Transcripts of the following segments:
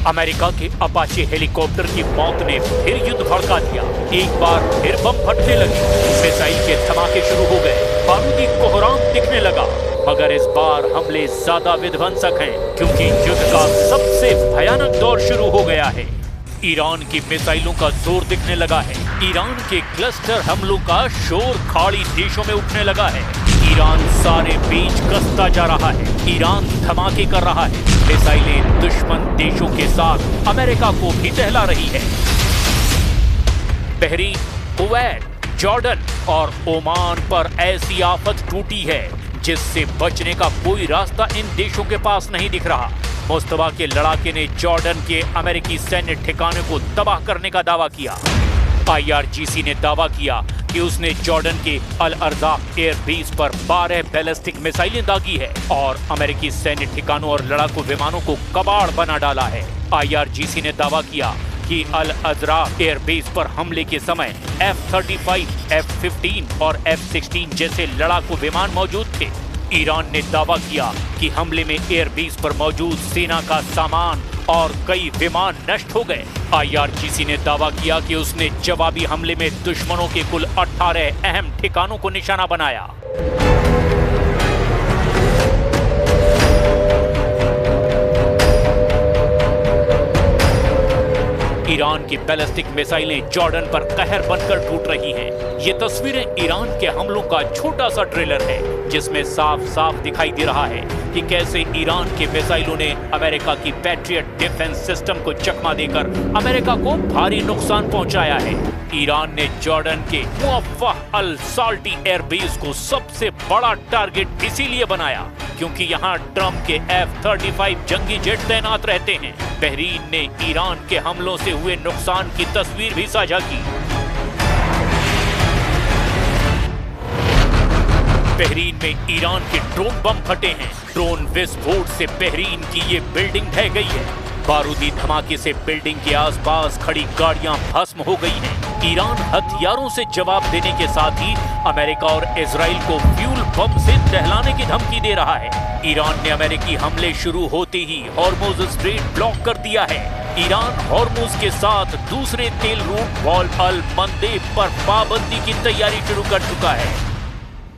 America के Apache helicopter की मौत ने फिर युद्ध भड़का दिया। एक बार फिर बम फटने लगे, मिसाइल के धमाके शुरू हो गए, बारूदी कोहराम दिखने लगा। मगर इस बार हमले ज्यादा विध्वंसक हैं, क्योंकि युद्ध का सबसे भयानक दौर शुरू हो गया है। ईरान की मिसाइलों का जोर दिखने लगा है। ईरान के क्लस्टर हमलों का शोर खाड़ी देशों में उठने लगा है। ईरान सारे बीच कसता जा रहा है। ईरान धमाके कर रहा है। मिसाइलें दुश्मन देशों के साथ अमेरिका को भी दहला रही है। बहरीन, कुवैत, जॉर्डन और ओमान पर ऐसी आफत टूटी है जिससे बचने का कोई रास्ता इन देशों के पास नहीं दिख रहा। मुस्तफा के लड़ाके ने जॉर्डन के अमेरिकी सैन्य ठिकाने को तबाह करने का दावा किया। IRGC ने दावा किया कि उसने जॉर्डन के अल अर्ज़ाक एयरबेस पर 12 बैलिस्टिक मिसाइलें दागी है और अमेरिकी सैन्य ठिकानों और लड़ाकू विमानों को कबाड़ बना डाला है। IRGC ने दावा किया कि अल अर्ज़ाक एयरबेस पर हमले के समय F-35, F-15 और F-16 जैसे लड़ाकू विमान मौजूद थे। ईरान ने दावा किया कि हमले में एयरबेस पर मौजूद सेना का सामान और कई विमान नष्ट हो गए। IRGC ने दावा किया कि उसने जवाबी हमले में दुश्मनों के कुल 18 अहम ठिकानों को निशाना बनाया। ईरान की बैलिस्टिक मिसाइलें जॉर्डन पर कहर बनकर टूट रही हैं। ये तस्वीरें ईरान के हमलों का छोटा सा ट्रेलर है, जिसमें साफ साफ दिखाई दे रहा है कि कैसे ईरान के मिसाइलों ने अमेरिका की पैट्रियट डिफेंस सिस्टम को चकमा देकर अमेरिका को भारी नुकसान पहुंचाया है। ईरान ने जॉर्डन के मुअफ़्फ़ह अल साल्टी एयरबेस को सबसे बड़ा टारगेट इसीलिए बनाया क्योंकि यहाँ ट्रंप के F-35 जंगी जेट तैनात रहते हैं। बहरीन ने ईरान के हमलों से हुए नुकसान की तस्वीर भी साझा की। बहरीन में ईरान के ड्रोन बम फटे हैं। ड्रोन विस्फोट से बहरीन की ये बिल्डिंग ढह गई है। बारूदी धमाके से बिल्डिंग के आसपास खड़ी गाड़ियां भस्म हो गई हैं। ईरान हथियारों से जवाब देने के साथ ही अमेरिका और इजराइल को फ्यूल बम से दहलाने की धमकी दे रहा है। ईरान ने अमेरिकी हमले शुरू होते ही हॉर्मुज स्ट्रेट ब्लॉक कर दिया है। ईरान हॉर्मुज के साथ दूसरे तेल रूट बाब अल मंदेब पर पाबंदी की तैयारी शुरू कर चुका है।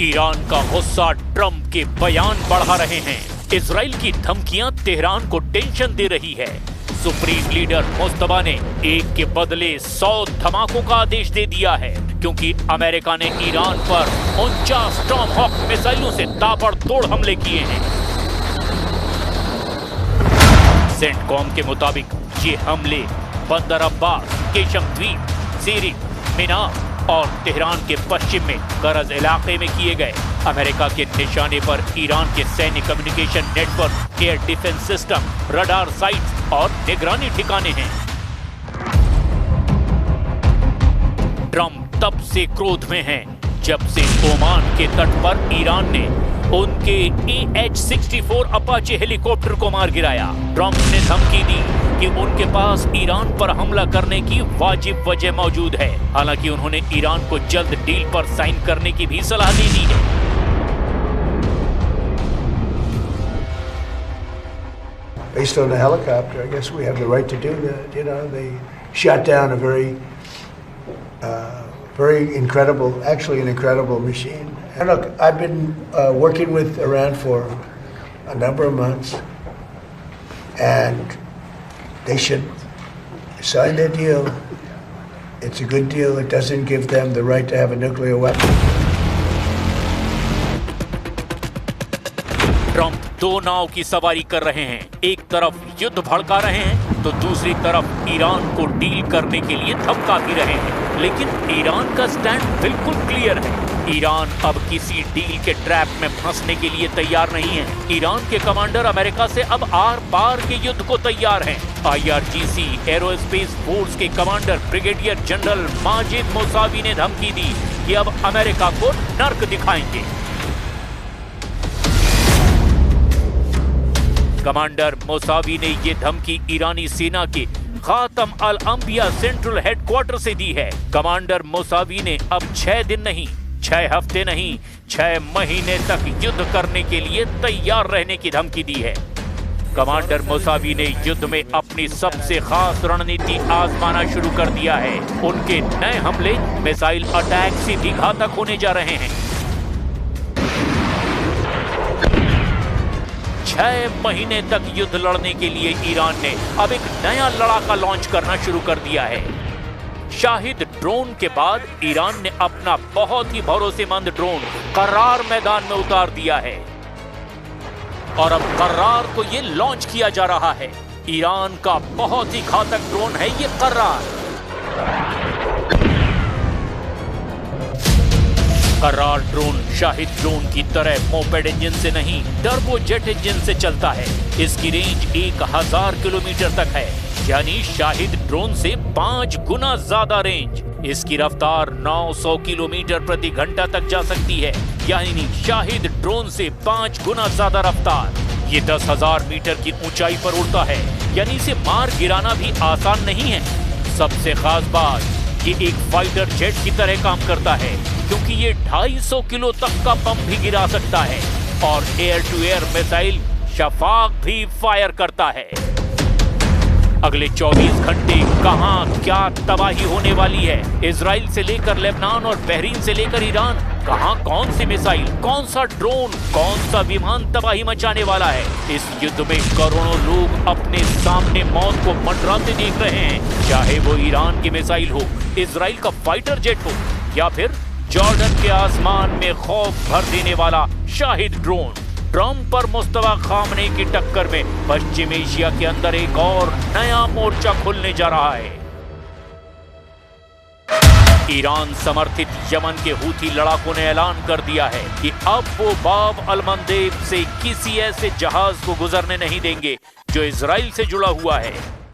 ईरान का गुस्सा ट्रंप के बयान बढ़ा रहे हैं। इजराइल की धमकियां तेहरान को टेंशन दे रही है। सुप्रीम लीडर मुस्तफा ने एक के बदले 100 धमाकों का आदेश दे दिया है क्योंकि अमेरिका ने ईरान पर 49 टॉमहॉक मिसाइलों से ताबड़तोड़ हमले किए हैं। सेंटकॉम के मुताबिक ये हमले बंदर अब्बास, केशम द्वीप, सीरिक, मीनार और तेहरान के पश्चिम में करज इलाके में किए गए। अमेरिका के निशाने पर ईरान के सैन्य communication network, air defence system, radar sites और निगरानी ठिकाने हैं। ट्रंप तब से क्रोध में हैं जब से ओमान के तट पर ईरान ने उनके AH-64 अपाचे हेलीकॉप्टर को मार गिराया। ट्रंप ने धमकी दी कि उनके पास ईरान पर हमला करने की वाजिब वजह मौजूद है। हालांकि उन्होंने ईरान को जल्द डील पर साइन करने की भी सलाह दे दी है। Based on the helicopter, I guess we have the right to do that. You know, they shot down a very incredible, actually an incredible machine. And look, I've been working with Iran for a number of months, and they should sign their deal. It's a good deal. It doesn't give them the right to have a nuclear weapon. Trump दो नाव की सवारी कर रहे हैं। एक तरफ युद्ध भड़का रहे हैं तो दूसरी तरफ ईरान को डील करने के लिए धमका भी रहे हैं। लेकिन ईरान का स्टैंड बिल्कुल क्लियर है। ईरान अब किसी डील के ट्रैप में फंसने के लिए तैयार नहीं है। ईरान के कमांडर अमेरिका से अब आर पार के युद्ध को तैयार हैं। IRGC एरोस्पेस फोर्स के commander brigadier general Majid Mousavi ने धमकी दी कि अब अमेरिका को नर्क दिखाएंगे। कमांडर मोसावी ने ये धमकी ईरानी सेना के खातम अल अंबिया सेंट्रल हेडक्वार्टर से दी है। कमांडर मोसावी ने अब 6 दिन नहीं, 6 हफ्ते नहीं, 6 महीने तक युद्ध करने के लिए तैयार रहने की धमकी दी है। कमांडर मोसावी ने युद्ध में अपनी सबसे खास रणनीति आजमाना शुरू कर दिया है। उनके नए हमले मिसाइल अटैक से भी घातक होने जा रहे हैं। 6 महीने तक युद्ध लड़ने के लिए ईरान ने अब एक नया लड़ाका लॉन्च करना शुरू कर दिया है। शाहिद ड्रोन के बाद ईरान ने अपना बहुत ही भरोसेमंद ड्रोन कर्रार मैदान में उतार दिया है और अब कर्रार को ये लॉन्च किया जा रहा है। ईरान का बहुत ही घातक ड्रोन है ये कर्रार। कर्रार ड्रोन शाहिद ड्रोन की तरह मोपेड इंजन से नहीं, टर्बोजेट इंजन से चलता है। इसकी रेंज 1000 किलोमीटर तक है, यानी शाहिद ड्रोन से 5 गुना ज्यादा रेंज। इसकी रफ्तार 900 किलोमीटर प्रति घंटा तक जा सकती है, यानी शाहिद ड्रोन से 5 गुना ज्यादा रफ्तार। ये 10,000 मीटर की ऊंचाई पर उड़ता है, यानी इसे मार गिराना भी आसान नहीं है। सबसे खास बात, ये एक फाइटर जेट की तरह काम करता है, क्योंकि ये 250 किलो तक का बम भी गिरा सकता है और एयर टू एयर मिसाइल शफाक भी फायर करता है। अगले 24 घंटे कहां क्या तबाही होने वाली है, इजराइल से लेकर लेबनान और बहरीन से लेकर ईरान, कहां कौन सी मिसाइल, कौन सा ड्रोन, कौन सा विमान तबाही मचाने वाला है। इस युद्ध में करोड़ों लोग अपने सामने मौत को मंडराते देख रहे हैं, चाहे वो ईरान की मिसाइल हो, इजराइल का फाइटर जेट हो या फिर जॉर्डन के आसमान में खौफ भर देने वाला शाहिद ड्रोन। ट्रंप और मुस्तफा खामनेई की टक्कर में पश्चिम एशिया के अंदर एक और नया मोर्चा खुलने जा रहा है। ईरान समर्थित यमन के हूथी लड़ाकों ने ऐलान कर दिया है कि अब वो बाब अल मंदेब से किसी ऐसे जहाज को गुजरने नहीं देंगे जो इजराइल से जुड़ा हुआ है।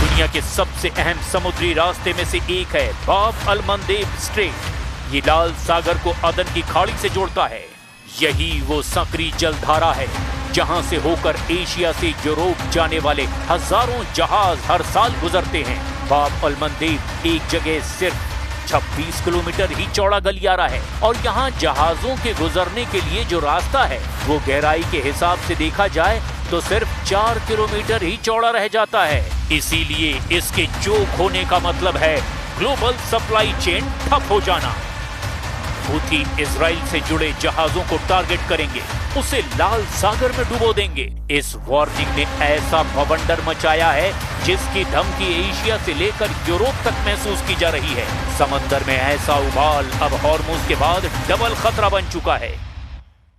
दुनिया के सबसे अहम समुद्री रास्ते में से एक है बाब अल मंदेब स्ट्रेट। ये लाल सागर को अदन की खाड़ी से जोड़ता है। यही वो संकरी जलधारा है जहां से होकर एशिया से यूरोप जाने वाले हजारों जहाज हर साल गुजरते हैं। बाब अल मंदेब एक जगह सिर्फ 26 किलोमीटर ही चौड़ा गलियारा है और यहाँ जहाजों के गुजरने के लिए जो रास्ता है वो गहराई के हिसाब से देखा जाए तो सिर्फ 4 किलोमीटर ही चौड़ा रह जाता है। इसीलिए इसके चोक होने का मतलब है ग्लोबल सप्लाई चेन ठप हो जाना। हूथी इजराइल से जुड़े जहाजों को टारगेट करेंगे, उसे लाल सागर में डुबो देंगे। इस वार्निंग ने ऐसा भवंडर मचाया है जिसकी धमकी एशिया से लेकर यूरोप तक महसूस की जा रही है। समंदर में ऐसा उबाल अब हॉर्मुज के बाद डबल खतरा बन चुका है।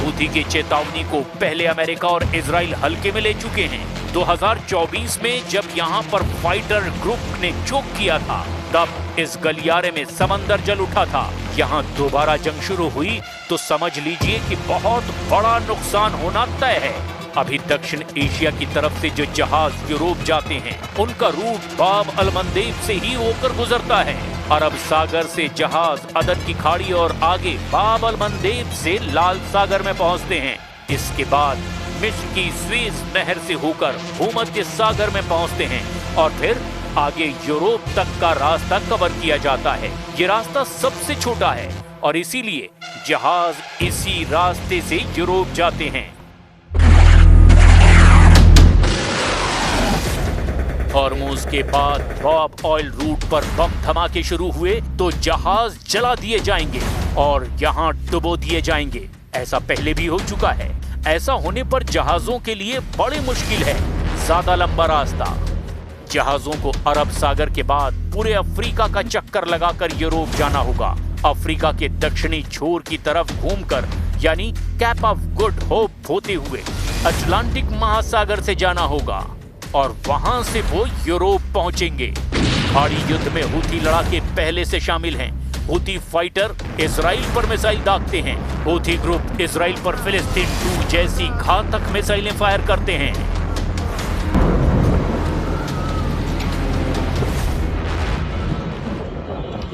हूथी की चेतावनी को पहले अमेरिका और इजराइल हल्के में ले चुके हैं। 2024 में जब यहाँ पर फाइटर ग्रुप ने चोक किया था तब इस गलियारे में समंदर जल उठा था। यहाँ दोबारा जंग शुरू हुई तो समझ लीजिए कि बहुत बड़ा नुकसान होना तय है। अभी दक्षिण एशिया की तरफ से जो जहाज यूरोप जाते हैं उनका रूट बाब अल मंदेब से ही होकर गुजरता है। अरब सागर से जहाज अदन की खाड़ी और आगे बाब अल मंदेब से लाल सागर में पहुंचते हैं। इसके बाद मिस्र की स्वेज नहर से होकर भूमध्य सागर में पहुंचते हैं और फिर आगे यूरोप तक का रास्ता कवर किया जाता है। ये रास्ता सबसे छोटा है और इसीलिए जहाज इसी रास्ते से यूरोप जाते हैं। हॉर्मुज के बाद रॉब ऑयल रूट पर बम धमाके शुरू हुए तो जहाज जला दिए जाएंगे और यहां डुबो दिए जाएंगे। ऐसा पहले भी हो चुका है। ऐसा होने पर जहाजों के लिए बड़ी मुश्किल है, ज्यादा लंबा रास्ता। जहाजों को अरब सागर के बाद पूरे अफ्रीका का चक्कर लगाकर यूरोप जाना होगा। अफ्रीका के दक्षिणी छोर की तरफ घूमकर यानी कैप ऑफ गुड होप होते हुए अटलांटिक महासागर से जाना होगा और वहां से वो यूरोप पहुंचेंगे। खाड़ी युद्ध में हूथी लड़ाके पहले से शामिल हैं। हूथी फाइटर इजराइल पर मिसाइल दागते हैं। हूथी ग्रुप इजराइल पर फिलिस्तीन 2 जैसी घातक मिसाइलें फायर करते हैं।